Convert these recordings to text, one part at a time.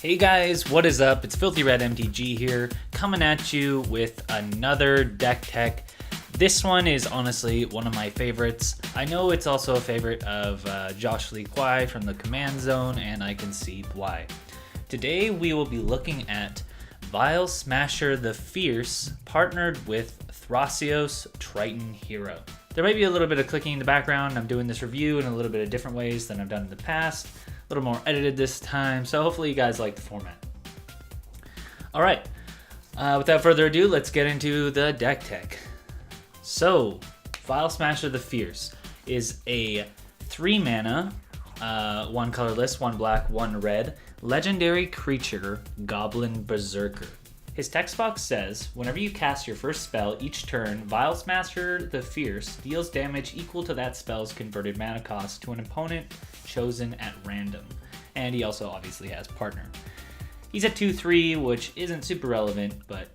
Hey guys, what is up? It's Filthy Red MTG here, coming at you with another deck tech. This one is honestly one of my favorites. I know it's also a favorite of Josh Lee Kwai from the Command Zone, and I can see why. Today we will be looking at Vial Smasher the Fierce, partnered with Thrasios Triton Hero. There might be a little bit of clicking in the background. I'm doing this review in a little bit of different ways than I've done in the past. A little more edited this time, so hopefully you guys like the format. All right, without further ado, let's get into the deck tech. So, Vial Smasher the Fierce is a 3 mana, 1 colorless, 1 black, 1 red, legendary creature, Goblin Berserker. His text box says, whenever you cast your first spell each turn, Vial Smasher the Fierce deals damage equal to that spell's converted mana cost to an opponent chosen at random. And he also obviously has partner. He's at 2/3, which isn't super relevant, but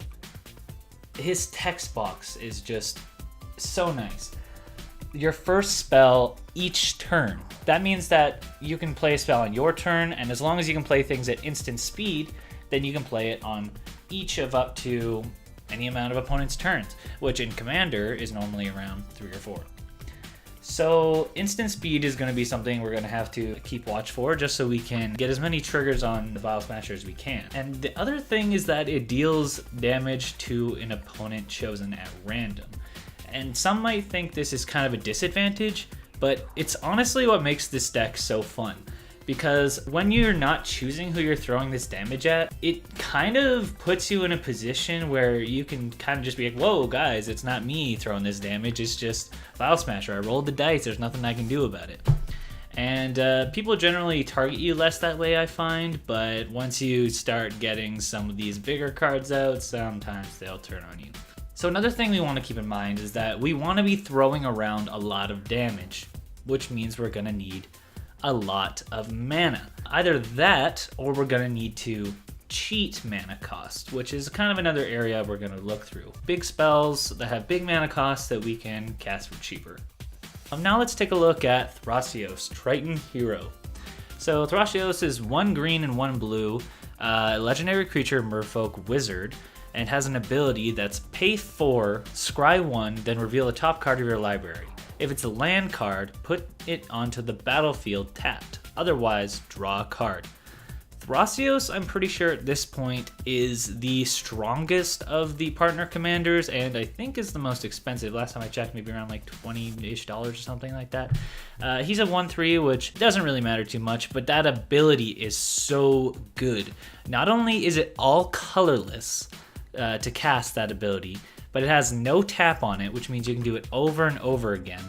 his text box is just so nice. Your first spell each turn. That means that you can play a spell on your turn, and as long as you can play things at instant speed, then you can play it on each of up to any amount of opponent's turns, which in Commander is normally around 3 or 4. So instant speed is going to be something we're going to have to keep watch for, just so we can get as many triggers on the Vial Smasher as we can. And the other thing is that it deals damage to an opponent chosen at random. And some might think this is kind of a disadvantage, but it's honestly what makes this deck so fun. Because when you're not choosing who you're throwing this damage at, it kind of puts you in a position where you can kind of just be like, whoa guys, it's not me throwing this damage, it's just Vial Smasher. I rolled the dice, there's nothing I can do about it. And people generally target you less that way, I find, but once you start getting some of these bigger cards out, sometimes they'll turn on you. So another thing we want to keep in mind is that we want to be throwing around a lot of damage, which means we're going to need a lot of mana. Either that, or we're gonna need to cheat mana cost, which is kind of another area we're gonna look through. Big spells that have big mana costs that we can cast for cheaper. Now let's take a look at Thrasios, Triton Hero. So Thrasios is 1 green and 1 blue, legendary creature, merfolk wizard, and has an ability that's pay 4, scry 1, then reveal the top card of your library. If it's a land card, put it onto the battlefield tapped. Otherwise, draw a card. Thrasios, I'm pretty sure at this point, is the strongest of the partner commanders, and I think is the most expensive. Last time I checked, maybe around like $20-ish or something like that. He's a 1/3, which doesn't really matter too much, but that ability is so good. Not only is it all colorless to cast that ability, but it has no tap on it, which means you can do it over and over again.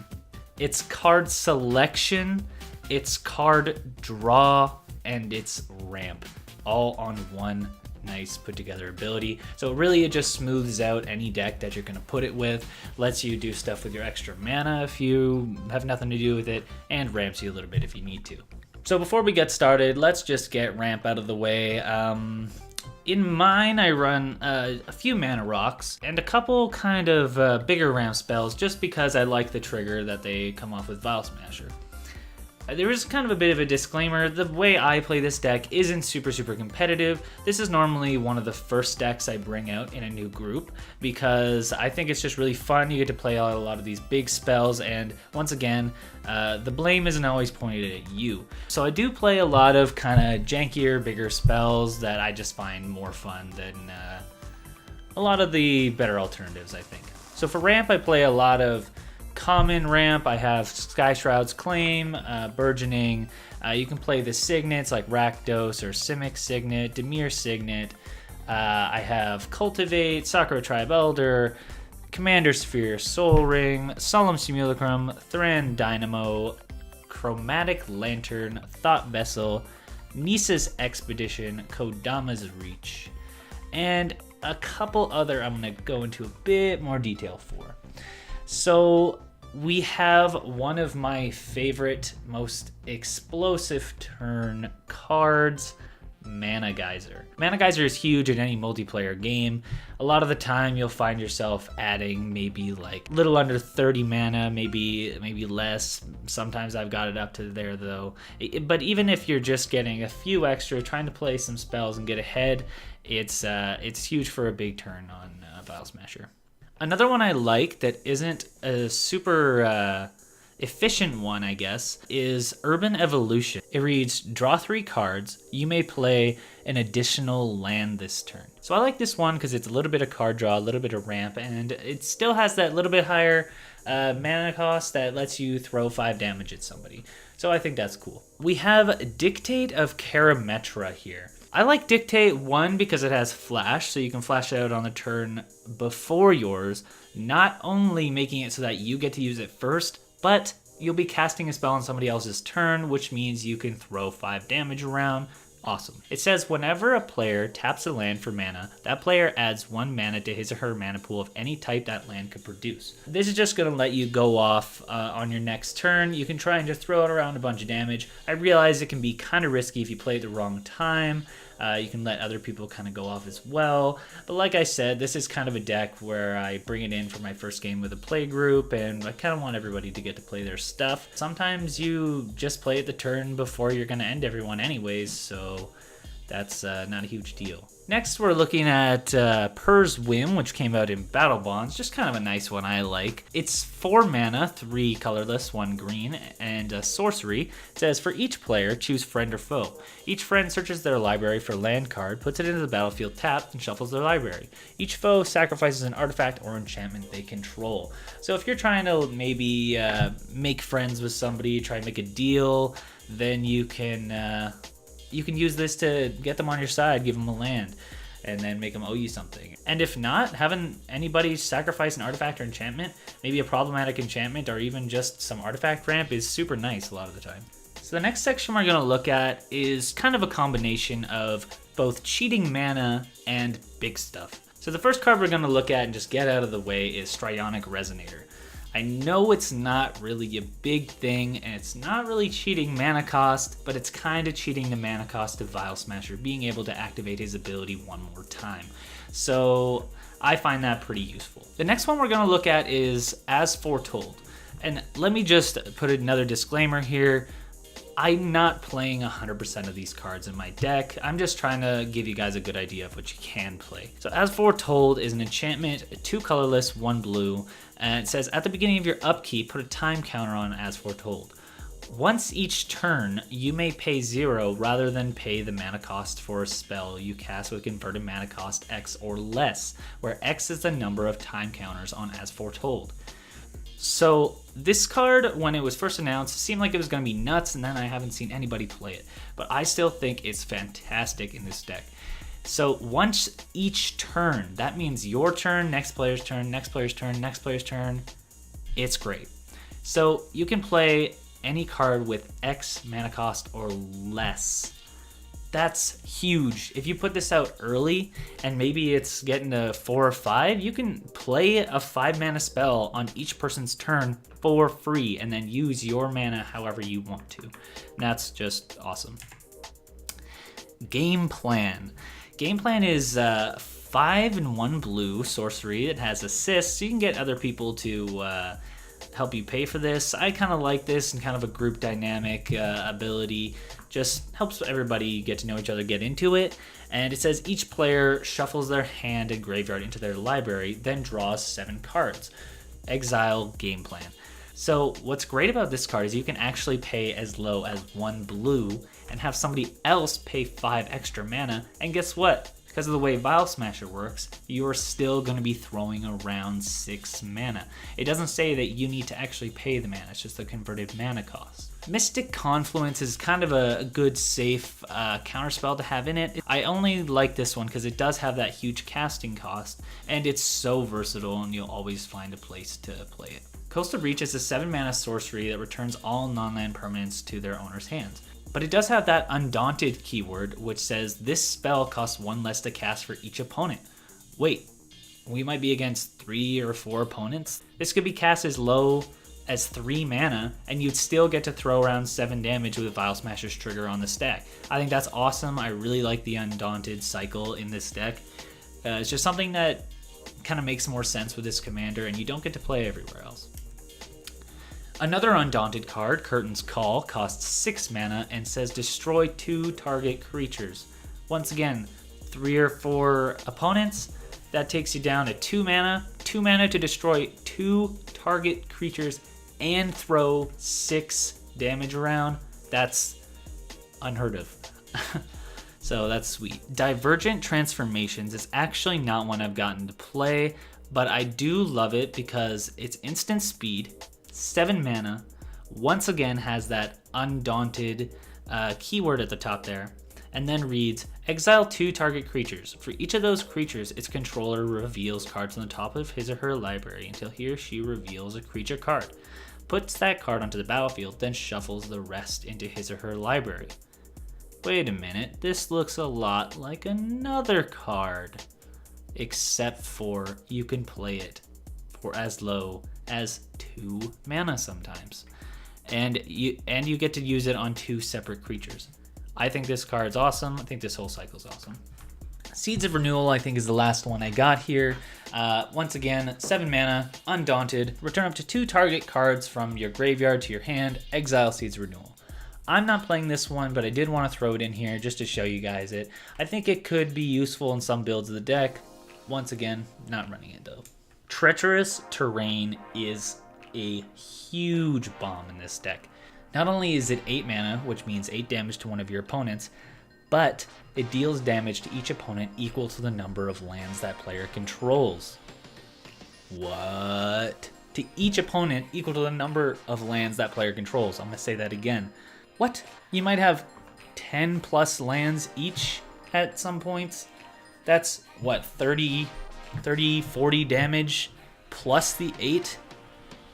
It's card selection, it's card draw, and it's ramp, all on one nice put together ability. So really it just smooths out any deck that you're gonna put it with, lets you do stuff with your extra mana if you have nothing to do with it, and ramps you a little bit if you need to. So before we get started, let's just get ramp out of the way. In mine, I run a few mana rocks and a couple kind of bigger ramp spells just because I like the trigger that they come off with Vial Smasher. There is kind of a bit of a disclaimer. The way I play this deck isn't super competitive. This is normally one of the first decks I bring out in a new group because I think it's just really fun. You get to play out a lot of these big spells, and once again, the blame isn't always pointed at you. So I do play a lot of kind of jankier, bigger spells that I just find more fun than a lot of the better alternatives, I think. So for ramp, I play a lot of common ramp. I have Sky Shroud's Claim, Burgeoning. You can play the signets like Rakdos or Simic Signet, Dimir Signet. I have Cultivate, Sakura Tribe Elder, Commander Sphere, Soul Ring, Solemn Simulacrum, Thran Dynamo, Chromatic Lantern, Thought Vessel, Nisa's Expedition, Kodama's Reach, and a couple other I'm going to go into a bit more detail for. So we have one of my favorite, most explosive turn cards, Mana Geyser. Mana Geyser is huge in any multiplayer game. A lot of the time you'll find yourself adding maybe like little under 30 mana, maybe less. Sometimes I've got it up to there though. But even if you're just getting a few extra, trying to play some spells and get ahead, it's huge for a big turn on Vial Smasher. Another one I like that isn't a super efficient one, I guess, is Urban Evolution. It reads, draw 3 cards. You may play an additional land this turn. So I like this one because it's a little bit of card draw, a little bit of ramp, and it still has that little bit higher mana cost that lets you throw 5 damage at somebody. So I think that's cool. We have Dictate of Karametra here. I like Dictate, one, because it has flash, so you can flash it out on the turn before yours, not only making it so that you get to use it first, but you'll be casting a spell on somebody else's turn, which means you can throw 5 damage around. Awesome. It says whenever a player taps a land for mana, that player adds 1 mana to his or her mana pool of any type that land could produce. This is just going to let you go off on your next turn. You can try and just throw it around a bunch of damage. I realize it can be kind of risky if you play at the wrong time. You can let other people kind of go off as well. But like I said, this is kind of a deck where I bring it in for my first game with a play group, and I kind of want everybody to get to play their stuff. Sometimes you just play it the turn before you're going to end everyone anyways, so that's not a huge deal. Next, we're looking at Purr's Whim, which came out in Battle Bonds. Just kind of a nice one I like. It's 4 mana, 3 colorless, 1 green, and a sorcery. It says, for each player, choose friend or foe. Each friend searches their library for a land card, puts it into the battlefield tapped, and shuffles their library. Each foe sacrifices an artifact or enchantment they control. So if you're trying to maybe make friends with somebody, try and make a deal, then you can use this to get them on your side, give them a land, and then make them owe you something. And if not, having anybody sacrifice an artifact or enchantment, maybe a problematic enchantment or even just some artifact ramp, is super nice a lot of the time. So the next section we're going to look at is kind of a combination of both cheating mana and big stuff. So the first card we're going to look at and just get out of the way is Strionic Resonator. I know it's not really a big thing, and it's not really cheating mana cost, but it's kind of cheating the mana cost of Vial Smasher, being able to activate his ability one more time. So I find that pretty useful. The next one we're going to look at is As Foretold. And let me just put another disclaimer here. I'm not playing 100% of these cards in my deck. I'm just trying to give you guys a good idea of what you can play. So As Foretold is an enchantment, 2 colorless, 1 blue, and it says at the beginning of your upkeep, put a time counter on As Foretold. Once each turn, you may pay 0 rather than pay the mana cost for a spell you cast with converted mana cost X or less, where X is the number of time counters on As Foretold. So this card, when it was first announced, seemed like it was going to be nuts, and then I haven't seen anybody play it. But I still think it's fantastic in this deck. So once each turn, that means your turn, next player's turn, next player's turn, next player's turn. It's great. So you can play any card with X mana cost or less. That's huge. If you put this out early and maybe it's getting to 4 or 5, you can play a 5 mana spell on each person's turn for free and then use your mana however you want to. And that's just awesome. Game Plan. Game Plan is 5 and 1 blue sorcery. It has assists, so you can get other people to help you pay for this. I kind of like this and kind of a group dynamic ability. Just helps everybody get to know each other, get into it. And it says each player shuffles their hand and graveyard into their library, then draws 7 cards. Exile Game Plan. So what's great about this card is you can actually pay as low as 1 blue and have somebody else pay 5 extra mana. And guess what? Because of the way Vial Smasher works, you're still going to be throwing around 6 mana. It doesn't say that you need to actually pay the mana, it's just the converted mana cost. Mystic Confluence is kind of a good, safe counterspell to have in it. I only like this one because it does have that huge casting cost, and it's so versatile and you'll always find a place to play it. Coastal Reach is a 7 mana sorcery that returns all non-land permanents to their owner's hands. But it does have that Undaunted keyword, which says this spell costs 1 less to cast for each opponent. Wait, we might be against 3 or 4 opponents? This could be cast as low as 3 mana, and you'd still get to throw around 7 damage with Vial Smasher's trigger on this deck. I think that's awesome. I really like the Undaunted cycle in this deck. It's just something that kind of makes more sense with this commander, and you don't get to play everywhere else. Another Undaunted card, Curtain's Call, costs 6 mana and says destroy 2 target creatures. Once again, 3 or 4 opponents, that takes you down to 2 mana. 2 mana to destroy 2 target creatures and throw 6 damage around. That's unheard of. So that's sweet. Divergent Transformations is actually not one I've gotten to play, but I do love it because it's instant speed, 7 mana, once again has that Undaunted keyword at the top there, and then reads, exile 2 target creatures. For each of those creatures, its controller reveals cards on the top of his or her library until he or she reveals a creature card. Puts that card onto the battlefield, then shuffles the rest into his or her library. Wait a minute, this looks a lot like another card. Except for you can play it for as low as 2 mana sometimes. And you get to use it on 2 separate creatures. I think this card's awesome. I think this whole cycle's awesome. Seeds of Renewal, I think, is the last one I got here. Once again, 7 mana, Undaunted. Return up to 2 target cards from your graveyard to your hand. Exile Seeds of Renewal. I'm not playing this one, but I did want to throw it in here just to show you guys it. I think it could be useful in some builds of the deck. Once again, not running it though. Treacherous Terrain is a huge bomb in this deck. Not only is it 8 mana, which means 8 damage to one of your opponents, but it deals damage to each opponent equal to the number of lands that player controls. What? To each opponent equal to the number of lands that player controls. I'm going to say that again. What? You might have 10 plus lands each at some points. That's what, 30, 40 damage plus the 8?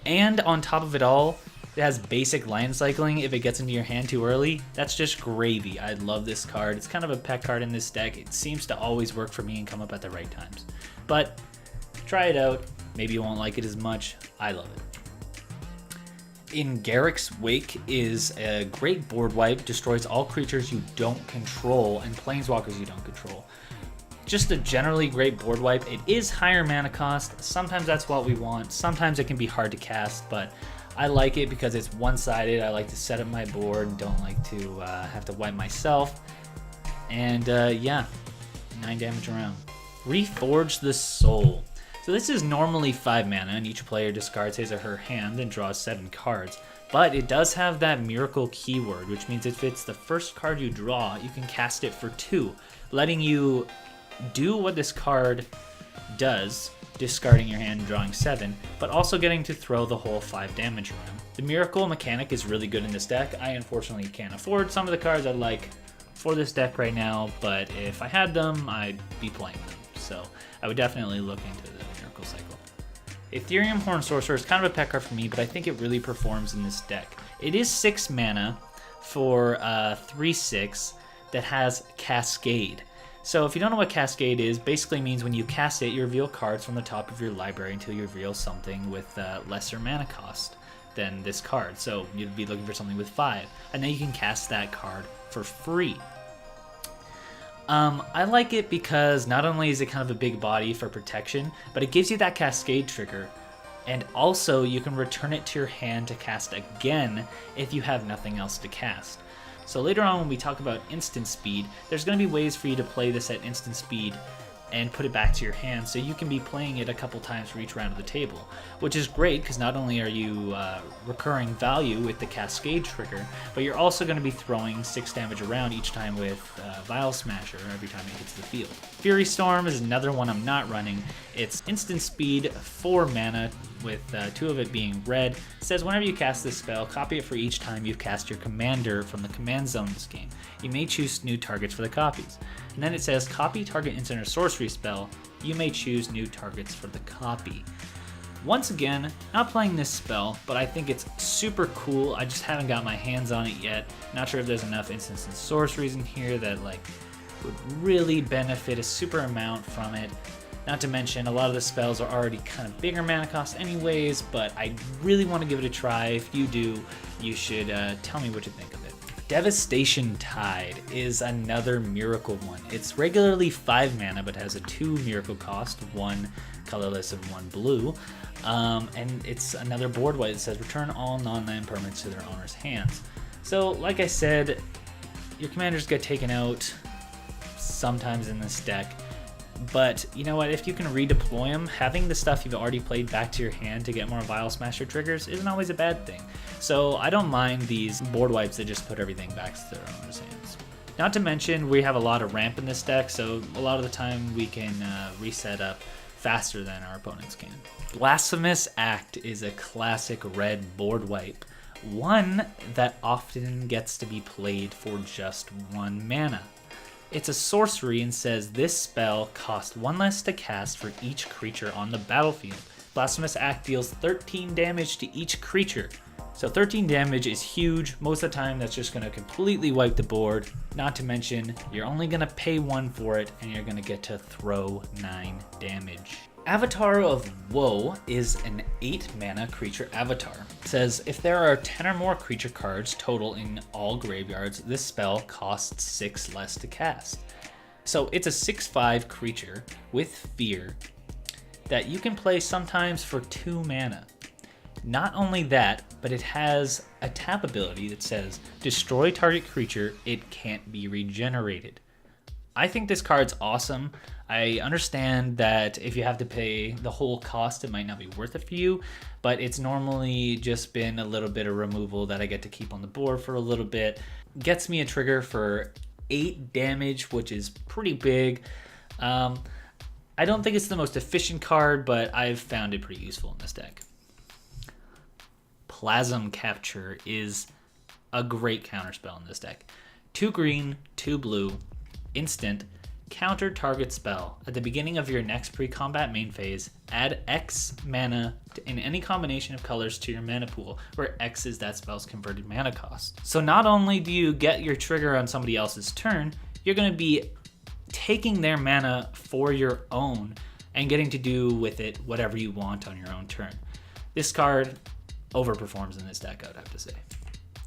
And on top of it all, it has basic land cycling if it gets into your hand too early. That's just gravy. I love this card. It's kind of a pet card in this deck. It seems to always work for me and come up at the right times. But try it out. Maybe you won't like it as much. I love it. In Garruk's Wake is a great board wipe. Destroys all creatures you don't control and planeswalkers you don't control. Just a generally great board wipe. It is higher mana cost. Sometimes that's what we want. Sometimes it can be hard to cast, but I like it because it's one-sided. I like to set up my board and don't like to have to wipe myself. And yeah, 9 damage around. Reforge the Soul. So this is normally 5 mana, and each player discards his or her hand and draws 7 cards. But it does have that miracle keyword, which means if it's the first card you draw, you can cast it for 2, letting you do what this card does, discarding your hand and drawing 7, but also getting to throw the whole 5 damage around. The miracle mechanic is really good in this deck. I unfortunately can't afford some of the cards I'd like for this deck right now, but if I had them, I'd be playing them. So I would definitely look into the miracle cycle. Ethereum Horn Sorcerer is kind of a pet card for me, but I think it really performs in this deck. It is 6 mana for 3/6 that has Cascade. So if you don't know what Cascade is, basically means when you cast it, you reveal cards from the top of your library until you reveal something with lesser mana cost than this card. So you'd be looking for something with 5, and then you can cast that card for free. I like it because not only is it kind of a big body for protection, but it gives you that Cascade trigger, and also you can return it to your hand to cast again if you have nothing else to cast. So later on when we talk about instant speed, there's going to be ways for you to play this at instant speed and put it back to your hand, so you can be playing it a couple times for each round of the table, which is great because not only are you recurring value with the Cascade trigger, but you're also going to be throwing 6 damage around each time with Vial Smasher every time it hits the field. Fury Storm is another one I'm not running. It's instant speed, 4 mana, with 2 of it being red. It says whenever you cast this spell, copy it for each time you've cast your commander from the command zone this game. You may choose new targets for the copies. And then it says copy target instant or sorcery spell. You may choose new targets for the copy. Once again, not playing this spell, but I think it's super cool. I just haven't got my hands on it yet. Not sure if there's enough instants and sorceries in here that like would really benefit a super amount from it. Not to mention, a lot of the spells are already kind of bigger mana cost anyways, but I really want to give it a try. If you do, you should tell me what you think of it. Devastation Tide is another miracle one. It's regularly 5 mana, but has a 2 miracle cost, 1 colorless and 1 blue. And it's another board wipe that says return all non-land permanents to their owner's hands. So, like I said, your commanders get taken out sometimes in this deck. But you know what, if you can redeploy them, having the stuff you've already played back to your hand to get more Vial Smasher triggers isn't always a bad thing. So I don't mind these board wipes that just put everything back to their owner's hands. Not to mention, we have a lot of ramp in this deck, so a lot of the time we can reset up faster than our opponents can. Blasphemous Act is a classic red board wipe, one that often gets to be played for just 1 mana. It's a sorcery and says this spell costs 1 less to cast for each creature on the battlefield. Blasphemous Act deals 13 damage to each creature. So 13 damage is huge. Most of the time that's just going to completely wipe the board. Not to mention, you're only going to pay 1 for it and you're going to get to throw 9 damage. Avatar of Woe is an 8 mana creature avatar. It says if there are 10 or more creature cards total in all graveyards, this spell costs 6 less to cast. So it's a 6/5 creature with fear that you can play sometimes for 2 mana. Not only that, but it has a tap ability that says destroy target creature, it can't be regenerated. I think this card's awesome. I understand that if you have to pay the whole cost, it might not be worth it for you, but it's normally just been a little bit of removal that I get to keep on the board for a little bit. Gets me a trigger for 8 damage, which is pretty big. I don't think it's the most efficient card, but I've found it pretty useful in this deck. Plasm Capture is a great counterspell in this deck. 2 green, 2 blue, instant, counter target spell. At the beginning of your next pre-combat main phase, add X mana in any combination of colors to your mana pool, where X is that spell's converted mana cost. So not only do you get your trigger on somebody else's turn, you're going to be taking their mana for your own and getting to do with it whatever you want on your own turn. This card overperforms in this deck, I would have to say.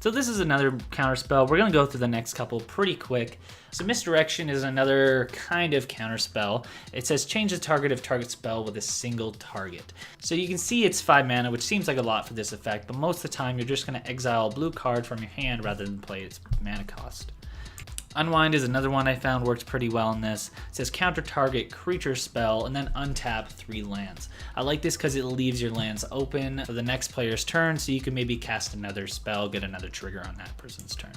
So this is another counterspell. We're going to go through the next couple pretty quick. So Misdirection is another kind of counterspell. It says change the target of target spell with a single target. So you can see it's 5 mana, which seems like a lot for this effect, but most of the time you're just going to exile a blue card from your hand rather than play its mana cost. Unwind is another one I found works pretty well in this. It says counter target creature spell and then untap 3 lands. I like this because it leaves your lands open for the next player's turn, so you can maybe cast another spell, get another trigger on that person's turn.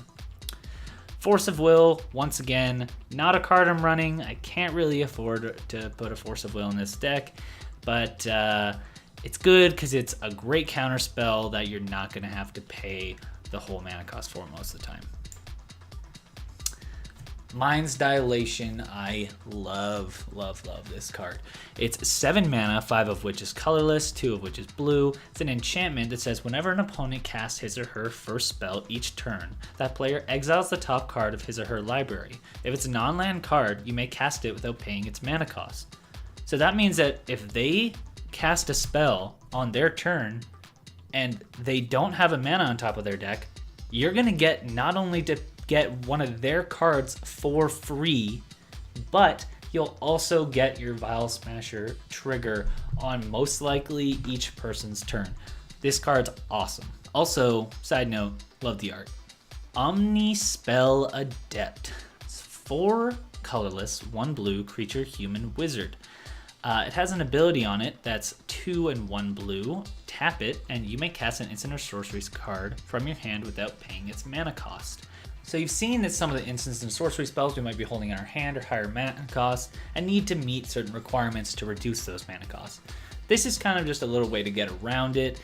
Force of Will, once again, not a card I'm running. I can't really afford to put a Force of Will in this deck, but it's good because it's a great counter spell that you're not going to have to pay the whole mana cost for most of the time. Mind's Dilation, I love this card. It's 7 mana, 5 of which is colorless, 2 of which is blue. It's an enchantment that says whenever an opponent casts his or her first spell each turn, that player exiles the top card of his or her library. If it's a non-land card, you may cast it without paying its mana cost. So that means that if they cast a spell on their turn and they don't have a mana on top of their deck, you're going to get not only to get one of their cards for free, but you'll also get your Vial Smasher trigger on most likely each person's turn. This card's awesome. Also, side note, love the art. Omnispell Adept. It's 4 colorless, 1 blue creature, human, wizard. It has an ability on it that's 2 and 1 blue. Tap it, and you may cast an instant or sorcery card from your hand without paying its mana cost. So you've seen that some of the instants and sorcery spells we might be holding in our hand are higher mana costs and need to meet certain requirements to reduce those mana costs. This is kind of just a little way to get around it.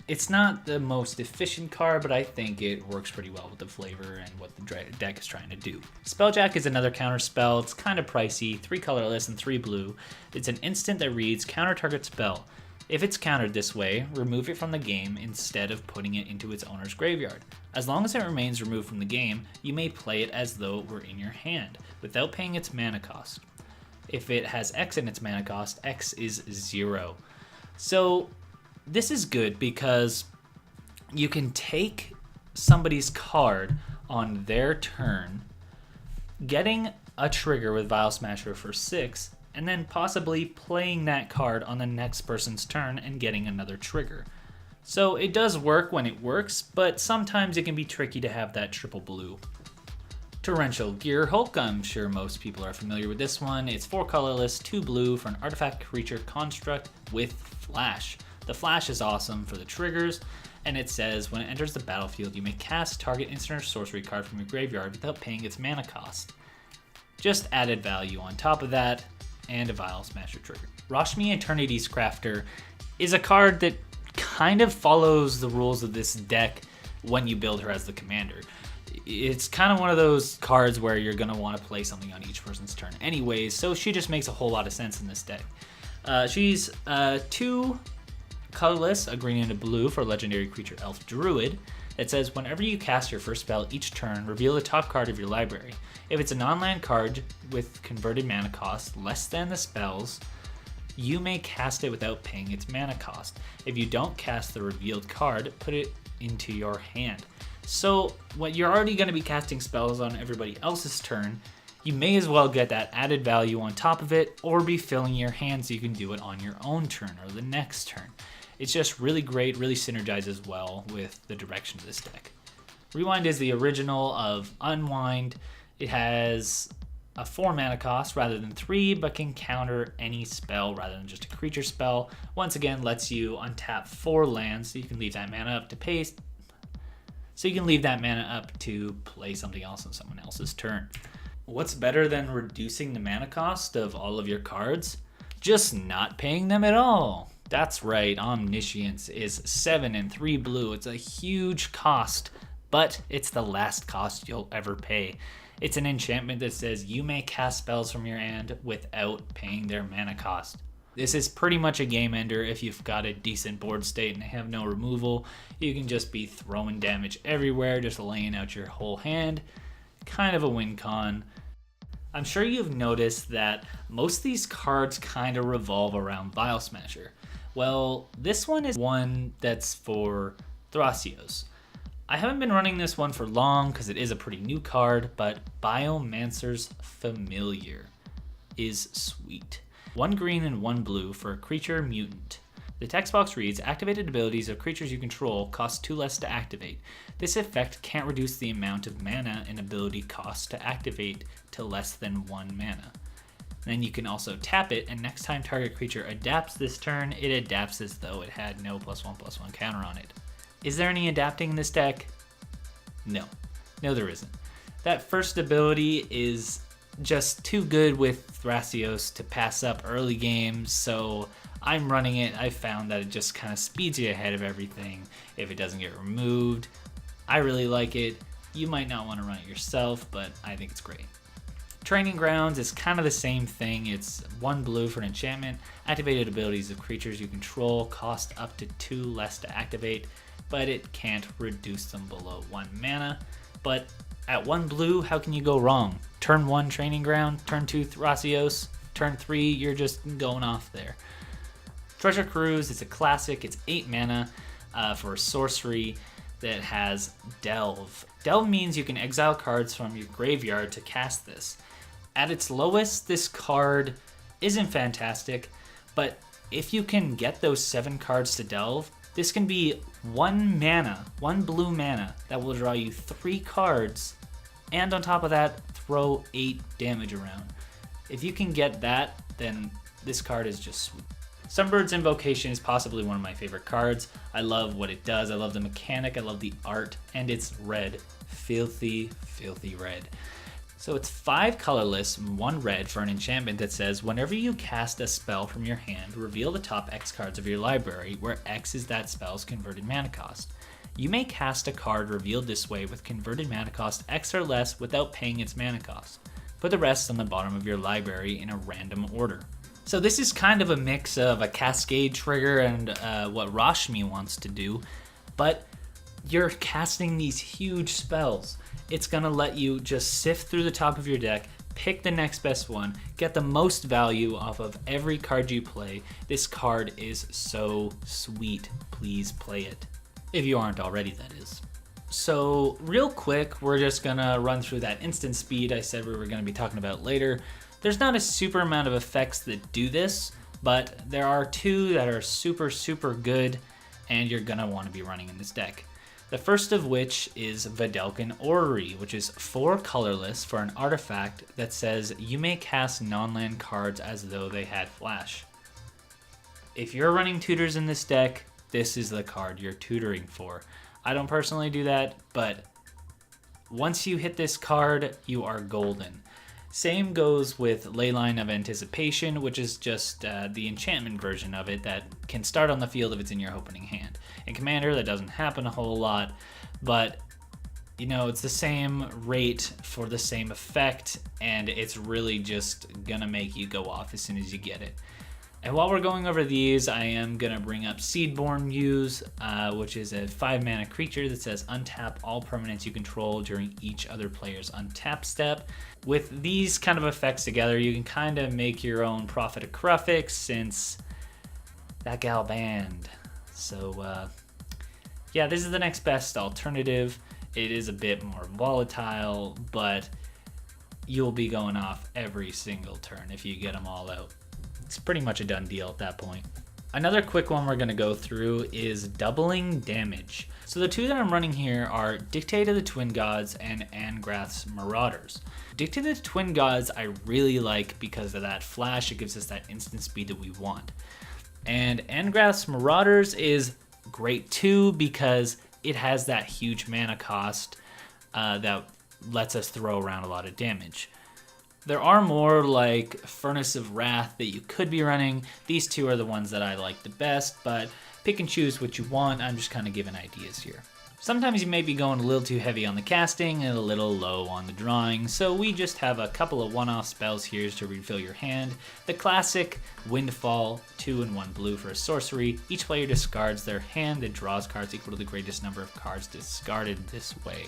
It's not the most efficient card, but I think it works pretty well with the flavor and what the deck is trying to do. Spelljack is another counter spell. It's kind of pricey, 3 colorless and 3 blue. It's an instant that reads counter target spell. If it's countered this way, remove it from the game instead of putting it into its owner's graveyard. As long as it remains removed from the game, you may play it as though it were in your hand, without paying its mana cost. If it has X in its mana cost, X is 0. So this is good because you can take somebody's card on their turn, getting a trigger with Vial Smasher for 6, and then possibly playing that card on the next person's turn and getting another trigger. So it does work when it works, but sometimes it can be tricky to have that triple blue. Torrential Gear Hulk, I'm sure most people are familiar with this one. It's 4 colorless, 2 blue for an artifact creature construct with flash. The flash is awesome for the triggers, and it says when it enters the battlefield, you may cast target instant or sorcery card from your graveyard without paying its mana cost. Just added value on top of that, and a Vial Smasher trigger. Rashmi Eternity's Crafter is a card that kind of follows the rules of this deck when you build her as the commander. It's kind of one of those cards where you're going to want to play something on each person's turn anyways, so she just makes a whole lot of sense in this deck. She's 2 colorless, a green and a blue for legendary creature Elf Druid. It says whenever you cast your first spell each turn, reveal the top card of your library. If it's a non-land card with converted mana cost less than the spell's, you may cast it without paying its mana cost. If you don't cast the revealed card, put it into your hand. So when you're already going to be casting spells on everybody else's turn, you may as well get that added value on top of it, or be filling your hand so you can do it on your own turn or the next turn. It's just really great, really synergizes well with the direction of this deck. Rewind is the original of Unwind. It has a 4 mana cost rather than 3, but can counter any spell rather than just a creature spell. Once again, lets you untap 4 lands, so you can leave that mana up to paste. So you can leave that mana up to play something else on someone else's turn. What's better than reducing the mana cost of all of your cards? Just not paying them at all. That's right, Omniscience is 7 and 3 blue. It's a huge cost, but it's the last cost you'll ever pay. It's an enchantment that says you may cast spells from your hand without paying their mana cost. This is pretty much a game ender if you've got a decent board state and have no removal. You can just be throwing damage everywhere, just laying out your whole hand. Kind of a win con. I'm sure you've noticed that most of these cards kind of revolve around Vial Smasher. Well, this one is one that's for Thrasios. I haven't been running this one for long because it is a pretty new card, but Biomancer's Familiar is sweet. 1 green and 1 blue for a creature mutant. The text box reads, activated abilities of creatures you control cost 2 less to activate. This effect can't reduce the amount of mana an ability costs to activate to less than 1 mana. Then you can also tap it, and next time target creature adapts this turn, it adapts as though it had no +1/+1 counter on it. Is there any adapting in this deck? No. No, there isn't. That first ability is just too good with Thrasios to pass up early games, so I'm running it. I found that it just kind of speeds you ahead of everything if it doesn't get removed. I really like it. You might not want to run it yourself, but I think it's great. Training Grounds is kind of the same thing. It's 1 blue for an enchantment. Activated abilities of creatures you control cost up to 2 less to activate, but it can't reduce them below 1 mana. But at 1 blue, how can you go wrong? Turn 1 Training Ground, turn 2 Thrasios, turn 3 you're just going off there. Treasure Cruise is a classic. It's 8 mana for a sorcery that has Delve. Delve means you can exile cards from your graveyard to cast this. At its lowest, this card isn't fantastic, but if you can get those 7 cards to Delve, this can be 1 mana, 1 blue mana, that will draw you 3 cards, and on top of that, throw 8 damage around. If you can get that, then this card is just sweet. Sunbird's Invocation is possibly one of my favorite cards. I love what it does, I love the mechanic, I love the art, and it's red. Filthy, filthy red. So it's 5 colorless and 1 red for an enchantment that says whenever you cast a spell from your hand, reveal the top X cards of your library, where X is that spell's converted mana cost. You may cast a card revealed this way with converted mana cost X or less without paying its mana cost. Put the rest on the bottom of your library in a random order. So this is kind of a mix of a cascade trigger and what Rashmi wants to do, but you're casting these huge spells. It's gonna let you just sift through the top of your deck, Pick the next best one. Get the most value off of every card you play. This card is so sweet. Please play it. If you aren't already, that is. So real quick, we're just gonna run through that instant speed I said we were gonna be talking about later. There's not a super amount of effects that do this, but there are two that are super good, and you're gonna want to be running in this deck. The first of which is Vidalcan Orrery, which is 4 colorless for an artifact that says you may cast non-land cards as though they had flash. If you're running tutors in this deck, this is the card you're tutoring for. I don't personally do that, but once you hit this card, you are golden. Same goes with Leyline of Anticipation, which is just the enchantment version of it that can start on the field if it's in your opening hand. In Commander, that doesn't happen a whole lot, but you know, it's the same rate for the same effect, and it's really just gonna make you go off as soon as you get it. And while we're going over these, I am going to bring up Seedborn Muse, which is a 5-mana creature that says untap all permanents you control during each other player's untap step. With these kind of effects together, you can kind of make your own Prophet of Kruphix since that gal banned. So yeah, this is the next best alternative. It is a bit more volatile, but you'll be going off every single turn if you get them all out. It's pretty much a done deal at that point. Another quick one we're going to go through is doubling damage. So the two that I'm running here are Dictate of the Twin Gods and Angrath's Marauders. Dictate of the Twin Gods I really like because of that flash. It gives us that instant speed that we want. And Angrath's Marauders is great too because it has that huge mana cost that lets us throw around a lot of damage. There are more like Furnace of Wrath that you could be running. These two are the ones that I like the best, but pick and choose what you want. I'm just kind of giving ideas here. Sometimes you may be going a little too heavy on the casting and a little low on the drawing, so we just have a couple of one-off spells here to refill your hand. The classic Windfall, 2 and 1 blue for a sorcery. Each player discards their hand that draws cards equal to the greatest number of cards discarded this way.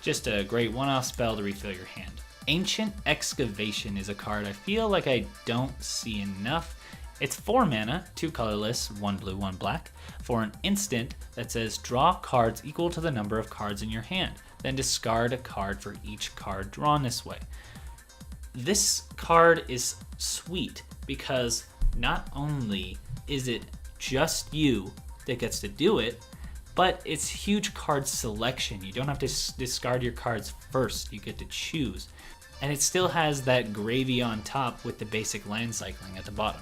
Just a great one-off spell to refill your hand. Ancient Excavation is a card I feel like I don't see enough. It's 4 mana, 2 colorless, 1 blue, 1 black, for an instant that says draw cards equal to the number of cards in your hand, then discard a card for each card drawn this way. This card is sweet because not only is it just you that gets to do it, but it's huge card selection. You don't have to discard your cards first, you get to choose. And it still has that gravy on top with the basic land cycling at the bottom.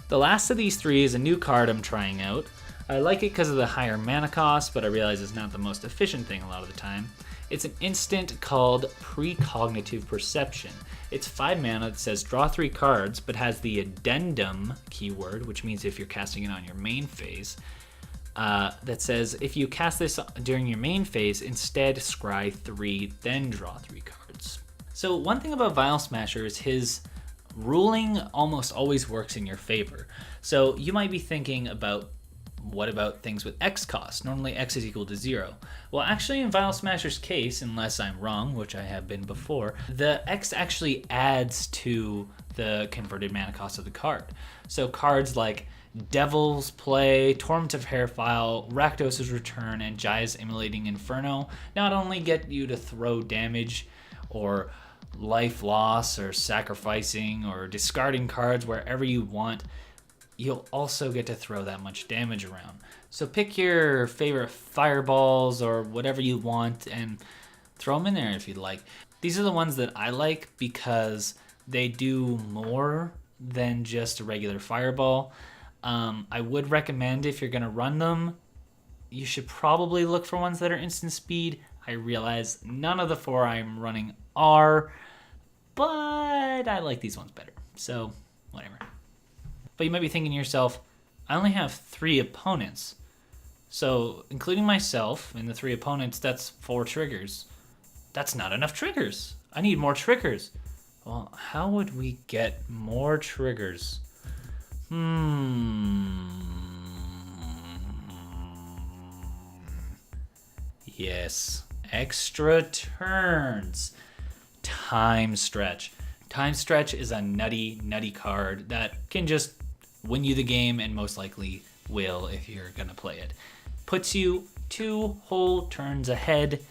The last of these three is a new card I'm trying out. I like it because of the higher mana cost, but I realize it's not the most efficient thing a lot of the time. It's an instant called Precognitive Perception. It's 5 mana that says draw 3 cards, but has the addendum keyword, which means if you're casting it on your main phase, that says if you cast this during your main phase, instead scry 3, then draw 3 cards. So one thing about Vial Smasher is his ruling almost always works in your favor. So you might be thinking about, what about things with X cost? Normally X is equal to 0. Well, actually in Vial Smasher's case, unless I'm wrong, which I have been before, the X actually adds to the converted mana cost of the card. So cards like Devil's Play, Torment of Hairfile, Rakdos' Return, and Jaya's Immolating Inferno not only get you to throw damage or life loss or sacrificing or discarding cards wherever you want, you'll also get to throw that much damage around. So pick your favorite fireballs or whatever you want and throw them in there if you'd like. These are the ones that I like because they do more than just a regular fireball. I would recommend if you're going to run them, you should probably look for ones that are instant speed. I realize none of the 4 I'm running are, but I like these ones better, so whatever. But you might be thinking to yourself, I only have 3 opponents, so including myself and the 3 opponents, that's 4 triggers. That's not enough triggers. I need more triggers. Well, how would we get more triggers? Yes, extra turns. Time stretch. Time Stretch is a nutty card that can just win you the game, and most likely will if you're gonna play it. Puts you 2 whole turns ahead,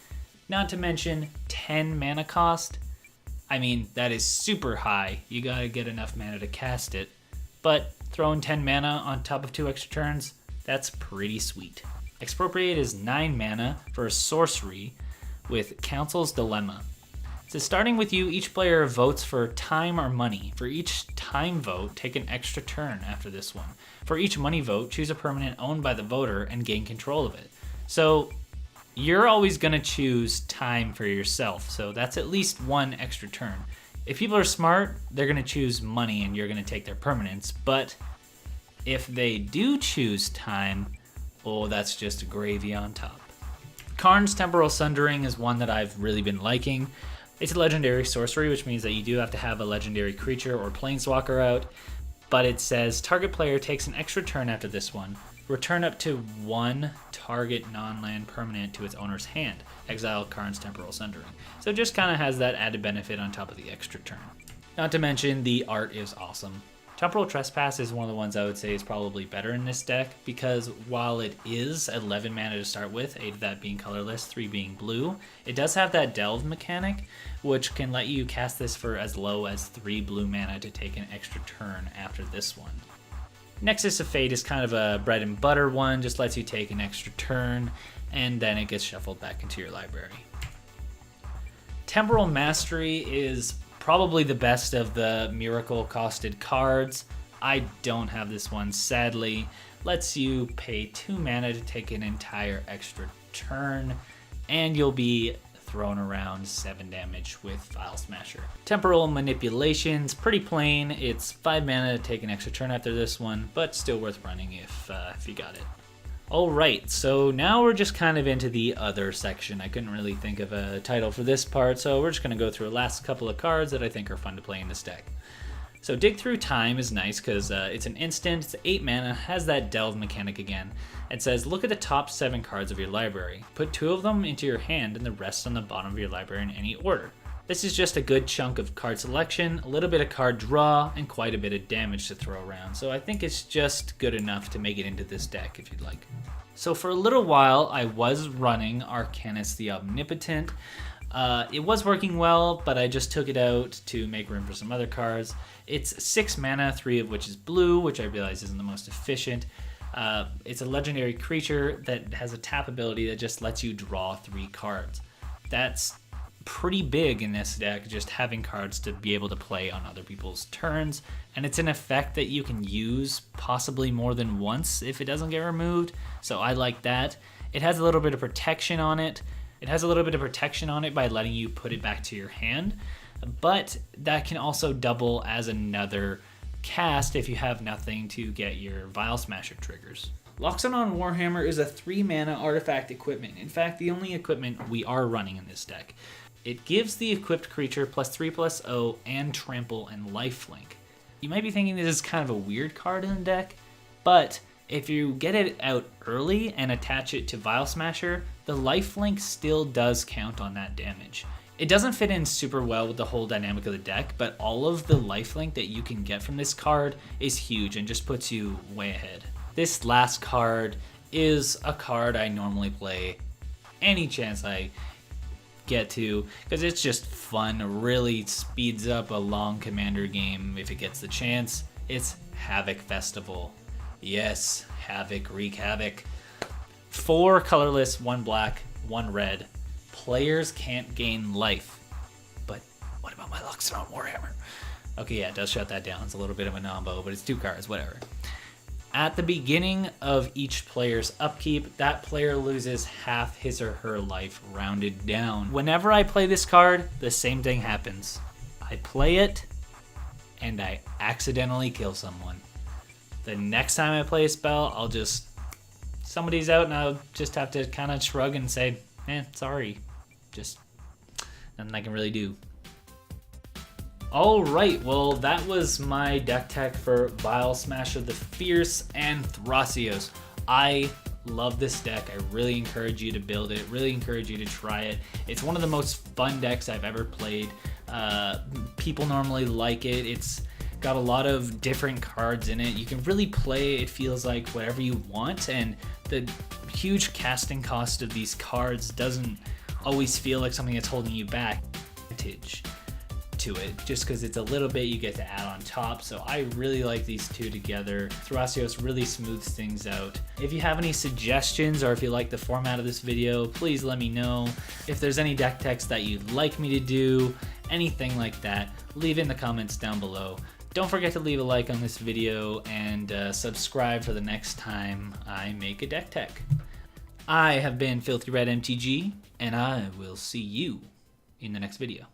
not to mention 10 mana cost. I mean, that is super high. You gotta get enough mana to cast it, but throwing 10 mana on top of 2 extra turns, that's pretty sweet. Expropriate is 9 mana for a sorcery with Council's Dilemma. So starting with you, each player votes for time or money. For each time vote, take an extra turn after this one. For each money vote, choose a permanent owned by the voter and gain control of it. So you're always going to choose time for yourself, so that's at least 1 extra turn. If people are smart, they're going to choose money and you're going to take their permanents, but if they do choose time, oh, that's just gravy on top. Karn's Temporal Sundering is one that I've really been liking. It's a legendary sorcery, which means that you do have to have a legendary creature or planeswalker out, but it says target player takes an extra turn after this one. Return up to 1 target non-land permanent to its owner's hand. Exile Karn's Temporal Sundering. So it just kind of has that added benefit on top of the extra turn. Not to mention the art is awesome. Temporal Trespass is one of the ones I would say is probably better in this deck, because while it is 11 mana to start with, 8 of that being colorless, 3 being blue, it does have that delve mechanic, which can let you cast this for as low as 3 blue mana to take an extra turn after this one. Nexus of Fate is kind of a bread and butter one, just lets you take an extra turn, and then it gets shuffled back into your library. Temporal Mastery is probably the best of the miracle costed cards. I don't have this one, sadly. Lets you pay 2 mana to take an entire extra turn, and you'll be thrown around 7 damage with Vial Smasher. Temporal Manipulation's pretty plain. It's 5 mana to take an extra turn after this one, but still worth running if you got it. Alright, so now we're just kind of into the other section. I couldn't really think of a title for this part, so we're just going to go through the last couple of cards that I think are fun to play in this deck. So Dig Through Time is nice because it's an instant, it's 8 mana, has that delve mechanic again. It says, look at the top 7 cards of your library. Put 2 of them into your hand and the rest on the bottom of your library in any order. This is just a good chunk of card selection, a little bit of card draw, and quite a bit of damage to throw around, so I think it's just good enough to make it into this deck if you'd like. So for a little while, I was running Arcanus the Omnipotent. It was working well, but I just took it out to make room for some other cards. It's 6 mana, 3 of which is blue, which I realize isn't the most efficient. It's a legendary creature that has a tap ability that just lets you draw 3 cards. That's pretty big in this deck, just having cards to be able to play on other people's turns, and it's an effect that you can use possibly more than once if it doesn't get removed, so I like that. It has a little bit of protection on it. It has a little bit of protection on it by letting you put it back to your hand, but that can also double as another cast if you have nothing to get your Vial Smasher triggers. Loxodon Warhammer is a 3 mana artifact equipment. In fact, the only equipment we are running in this deck. It gives the equipped creature +3/+0 and trample and lifelink. You might be thinking this is kind of a weird card in the deck, but if you get it out early and attach it to Vial Smasher, the lifelink still does count on that damage. It doesn't fit in super well with the whole dynamic of the deck, but all of the lifelink that you can get from this card is huge and just puts you way ahead. This last card is a card I normally play any chance I get to, because it's just fun, really speeds up a long commander game if it gets the chance. It's Havoc Festival. Yes, Havoc, wreak havoc. 4 colorless, 1 black, 1 red. Players can't gain life. But what about my Loxodon Warhammer? Okay, yeah, it does shut that down. It's a little bit of a nombo, but it's 2 cards, whatever. At the beginning of each player's upkeep, that player loses half his or her life rounded down. Whenever I play this card, the same thing happens. I play it, and I accidentally kill someone. The next time I play a spell, somebody's out and I'll just have to kind of shrug and say, sorry. Just nothing I can really do. Alright, well that was my deck tech for Vial Smasher the Fierce and Thrasios. I love this deck. I really encourage you to build it, really encourage you to try it. It's one of the most fun decks I've ever played. People normally like it. It's got a lot of different cards in it. You can really play, it feels like, whatever you want, and the huge casting cost of these cards doesn't always feel like something that's holding you back. To it, just because it's a little bit you get to add on top. So I really like these two together. Thrasios really smooths things out. If you have any suggestions, or if you like the format of this video, please let me know. If there's any deck techs that you'd like me to do, anything like that, leave it in the comments down below. Don't forget to leave a like on this video and subscribe for the next time I make a deck tech. I have been Filthy Red MTG, and I will see you in the next video.